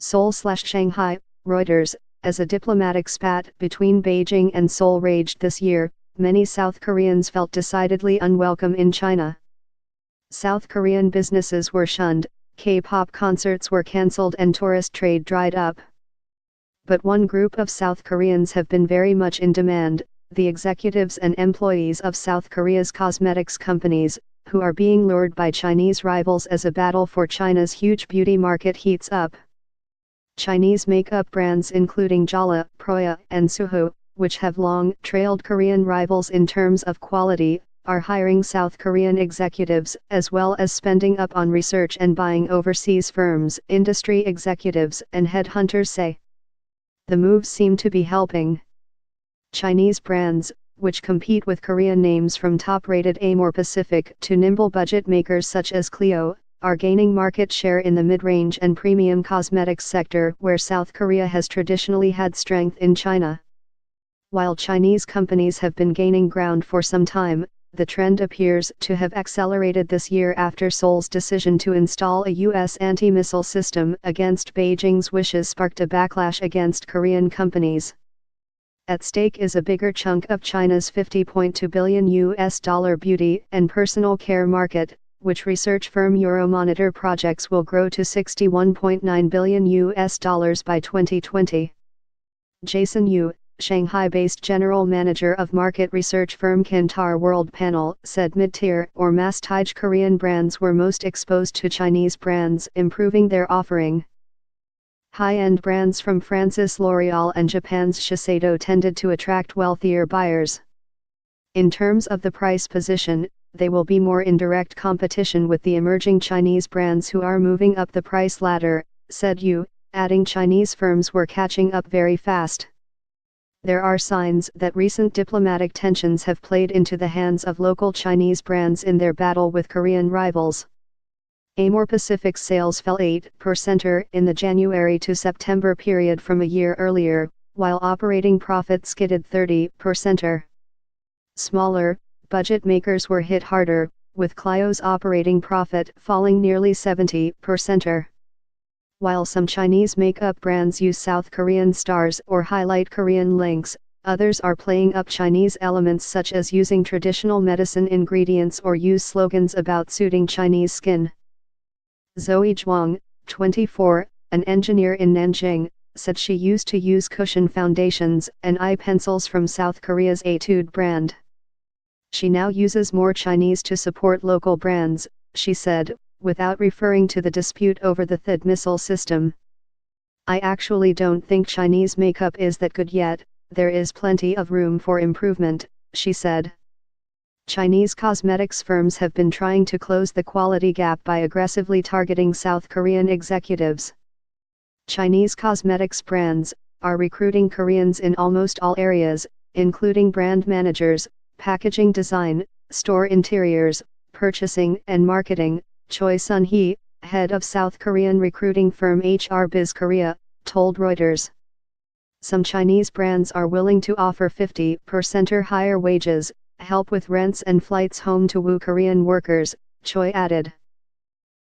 Seoul/Shanghai, Reuters. As a diplomatic spat between Beijing and Seoul raged this year, many South Koreans felt decidedly unwelcome in China. South Korean businesses were shunned, K-pop concerts were cancelled and tourist trade dried up. But one group of South Koreans have been very much in demand, the executives and employees of South Korea's cosmetics companies, who are being lured by Chinese rivals as a battle for China's huge beauty market heats up. Chinese makeup brands including Jala, Proya, and Suho, which have long trailed Korean rivals in terms of quality, are hiring South Korean executives as well as spending up on research and buying overseas firms, industry executives and headhunters say. The moves seem to be helping. Chinese brands, which compete with Korean names from top-rated Amore Pacific to nimble budget makers such as Clio, are gaining market share in the mid-range and premium cosmetics sector where South Korea has traditionally had strength in China. While Chinese companies have been gaining ground for some time, the trend appears to have accelerated this year after Seoul's decision to install a U.S. anti-missile system against Beijing's wishes sparked a backlash against Korean companies. At stake is a bigger chunk of China's $50.2 billion beauty and personal care market, which research firm Euromonitor projects will grow to $61.9 billion by 2020. Jason Yu, Shanghai-based general manager of market research firm Kantar World Panel, said mid-tier or mass-tige Korean brands were most exposed to Chinese brands, improving their offering. High-end brands from France's L'Oréal and Japan's Shiseido tended to attract wealthier buyers. In terms of the price position, they will be more in direct competition with the emerging Chinese brands who are moving up the price ladder, said Yu, adding Chinese firms were catching up very fast. There are signs that recent diplomatic tensions have played into the hands of local Chinese brands in their battle with Korean rivals. Amore Pacific's sales fell 8% in the January to September period from a year earlier, while operating profit skidded 30%. Smaller, budget makers were hit harder, with Clio's operating profit falling nearly 70%. While some Chinese makeup brands use South Korean stars or highlight Korean links, others are playing up Chinese elements such as using traditional medicine ingredients or use slogans about suiting Chinese skin. Zoe Zhuang, 24, an engineer in Nanjing, said she used to use cushion foundations and eye pencils from South Korea's Etude brand. She now uses more Chinese to support local brands, she said, without referring to the dispute over the THAAD missile system. I actually don't think Chinese makeup is that good yet, there is plenty of room for improvement, she said. Chinese cosmetics firms have been trying to close the quality gap by aggressively targeting South Korean executives. Chinese cosmetics brands are recruiting Koreans in almost all areas, including brand managers, packaging design, store interiors, purchasing and marketing, Choi Sun-hee, head of South Korean recruiting firm HR Biz Korea, told Reuters. Some Chinese brands are willing to offer 50% or higher wages, help with rents and flights home to woo Korean workers, Choi added.